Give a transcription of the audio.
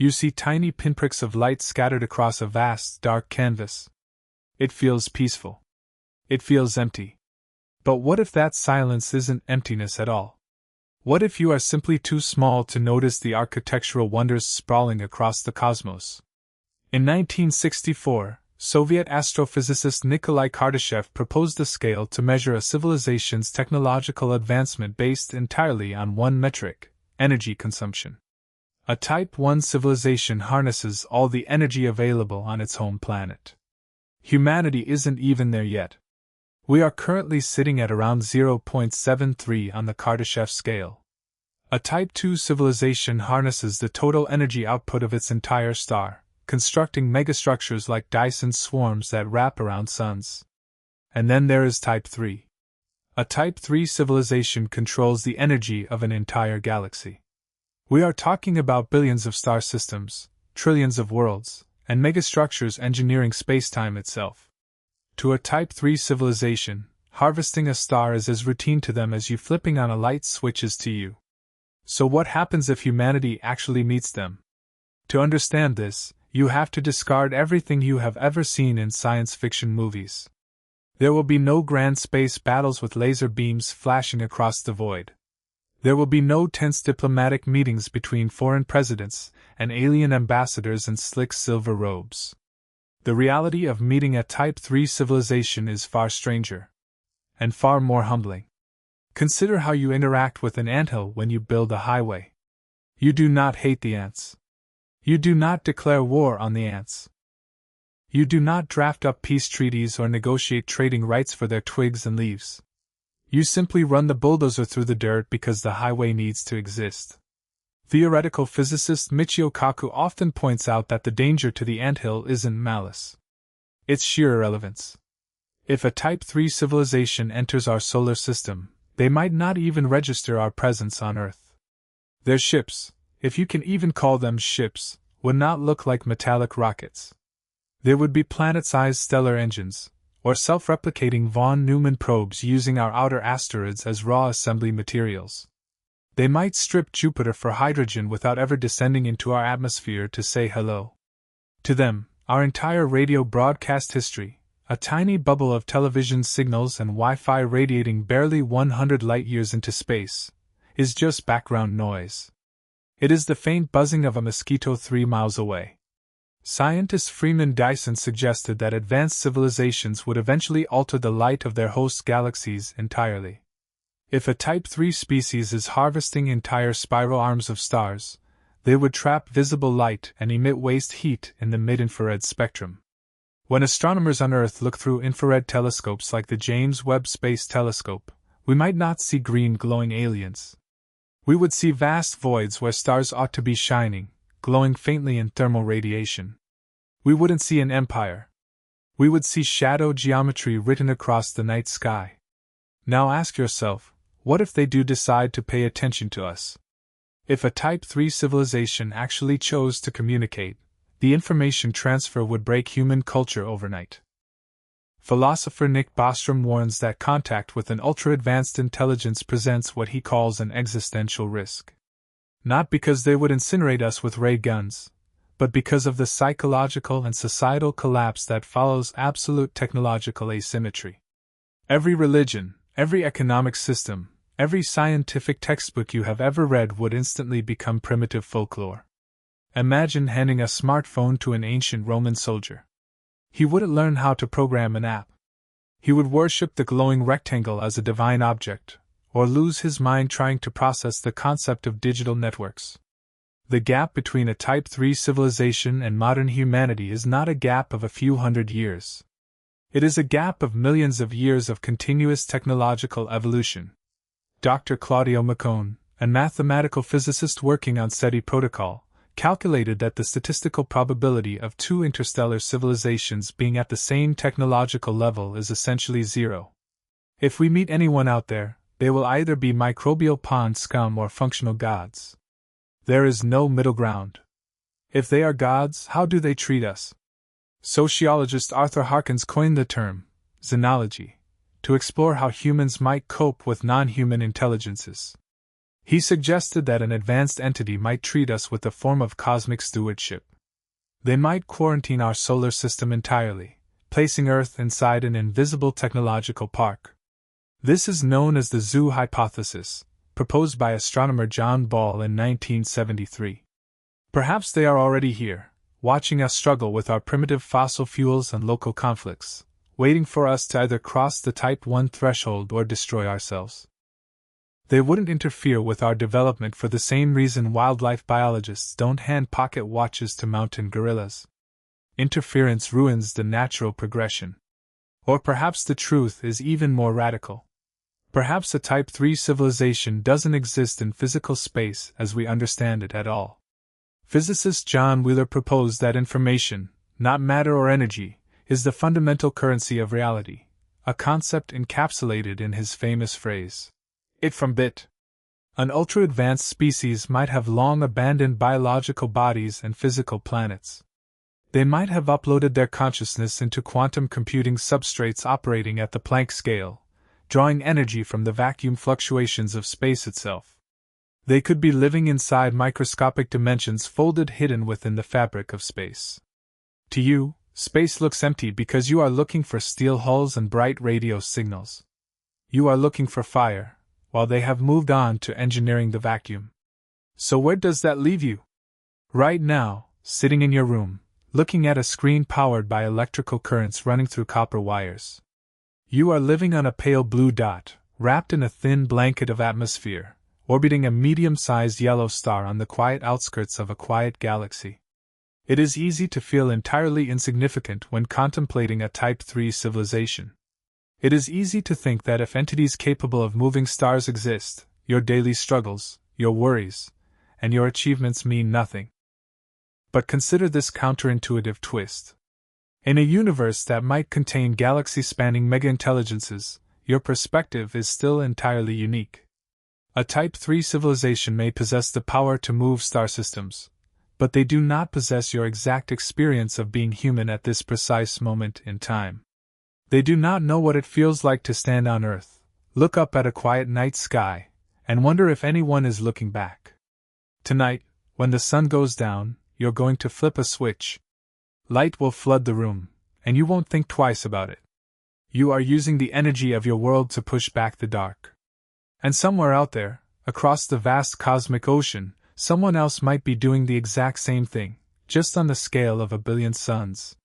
You see tiny pinpricks of light scattered across a vast, dark canvas. It feels peaceful. It feels empty. But what if that silence isn't emptiness at all? What if you are simply too small to notice the architectural wonders sprawling across the cosmos? In 1964, Soviet astrophysicist Nikolai Kardashev proposed a scale to measure a civilization's technological advancement based entirely on one metric: energy consumption. A Type 1 civilization harnesses all the energy available on its home planet. Humanity isn't even there yet. We are currently sitting at around 0.73 on the Kardashev scale. A Type 2 civilization harnesses the total energy output of its entire star, constructing megastructures like Dyson swarms that wrap around suns. And then there is Type 3. A Type 3 civilization controls the energy of an entire galaxy. We are talking about billions of star systems, trillions of worlds, and megastructures engineering spacetime itself. To a Type 3 civilization, harvesting a star is as routine to them as you flipping on a light switch is to you. So what happens if humanity actually meets them? To understand this, you have to discard everything you have ever seen in science fiction movies. There will be no grand space battles with laser beams flashing across the void. There will be no tense diplomatic meetings between foreign presidents and alien ambassadors in slick silver robes. The reality of meeting a Type 3 civilization is far stranger. And far more humbling. Consider how you interact with an anthill when you build a highway. You do not hate the ants. You do not declare war on the ants. You do not draft up peace treaties or negotiate trading rights for their twigs and leaves. You simply run the bulldozer through the dirt because the highway needs to exist. Theoretical physicist Michio Kaku often points out that the danger to the anthill isn't malice. It's sheer irrelevance. If a Type 3 civilization enters our solar system, they might not even register our presence on Earth. Their ships, if you can even call them ships, would not look like metallic rockets. They would be planet-sized stellar engines, or self-replicating von Neumann probes using our outer asteroids as raw assembly materials. They might strip Jupiter for hydrogen without ever descending into our atmosphere to say hello. To them, our entire radio broadcast history, a tiny bubble of television signals and Wi-Fi radiating barely 100 light-years into space, is just background noise. It is the faint buzzing of a mosquito 3 miles away. Scientist Freeman Dyson suggested that advanced civilizations would eventually alter the light of their host galaxies entirely. If a Type 3 species is harvesting entire spiral arms of stars, they would trap visible light and emit waste heat in the mid-infrared spectrum. When astronomers on Earth look through infrared telescopes like the James Webb Space Telescope, we might not see green glowing aliens. We would see vast voids where stars ought to be shining, glowing faintly in thermal radiation. We wouldn't see an empire. We would see shadow geometry written across the night sky. Now ask yourself, what if they do decide to pay attention to us? If a Type 3 civilization actually chose to communicate, the information transfer would break human culture overnight. Philosopher Nick Bostrom warns that contact with an ultra-advanced intelligence presents what he calls an existential risk. Not because they would incinerate us with ray guns, but because of the psychological and societal collapse that follows absolute technological asymmetry. Every religion, every economic system, every scientific textbook you have ever read would instantly become primitive folklore. Imagine handing a smartphone to an ancient Roman soldier. He wouldn't learn how to program an app. He would worship the glowing rectangle as a divine object, or lose his mind trying to process the concept of digital networks. The gap between a Type 3 civilization and modern humanity is not a gap of a few hundred years. It is a gap of millions of years of continuous technological evolution. Dr. Claudio Maccone, a mathematical physicist working on SETI protocol, calculated that the statistical probability of two interstellar civilizations being at the same technological level is essentially zero. If we meet anyone out there, they will either be microbial pond scum or functional gods. There is no middle ground. If they are gods, how do they treat us? Sociologist Arthur Harkins coined the term xenology to explore how humans might cope with non-human intelligences. He suggested that an advanced entity might treat us with a form of cosmic stewardship. They might quarantine our solar system entirely, placing Earth inside an invisible technological park. This is known as the zoo hypothesis, proposed by astronomer John Ball in 1973. Perhaps they are already here, watching us struggle with our primitive fossil fuels and local conflicts, waiting for us to either cross the Type 1 threshold or destroy ourselves. They wouldn't interfere with our development for the same reason wildlife biologists don't hand pocket watches to mountain gorillas. Interference ruins the natural progression. Or perhaps the truth is even more radical. Perhaps a Type 3 civilization doesn't exist in physical space as we understand it at all. Physicist John Wheeler proposed that information, not matter or energy, is the fundamental currency of reality, a concept encapsulated in his famous phrase, "It from bit." An ultra-advanced species might have long abandoned biological bodies and physical planets. They might have uploaded their consciousness into quantum computing substrates operating at the Planck scale, drawing energy from the vacuum fluctuations of space itself. They could be living inside microscopic dimensions folded hidden within the fabric of space. To you, space looks empty because you are looking for steel hulls and bright radio signals. You are looking for fire, while they have moved on to engineering the vacuum. So where does that leave you? Right now, sitting in your room, looking at a screen powered by electrical currents running through copper wires. You are living on a pale blue dot, wrapped in a thin blanket of atmosphere, orbiting a medium-sized yellow star on the quiet outskirts of a quiet galaxy. It is easy to feel entirely insignificant when contemplating a Type 3 civilization. It is easy to think that if entities capable of moving stars exist, your daily struggles, your worries, and your achievements mean nothing. But consider this counterintuitive twist. In a universe that might contain galaxy-spanning mega-intelligences, your perspective is still entirely unique. A Type 3 civilization may possess the power to move star systems, but they do not possess your exact experience of being human at this precise moment in time. They do not know what it feels like to stand on Earth, look up at a quiet night sky, and wonder if anyone is looking back. Tonight, when the sun goes down, you're going to flip a switch. Light will flood the room, and you won't think twice about it. You are using the energy of your world to push back the dark. And somewhere out there, across the vast cosmic ocean, someone else might be doing the exact same thing, just on the scale of 1 billion suns.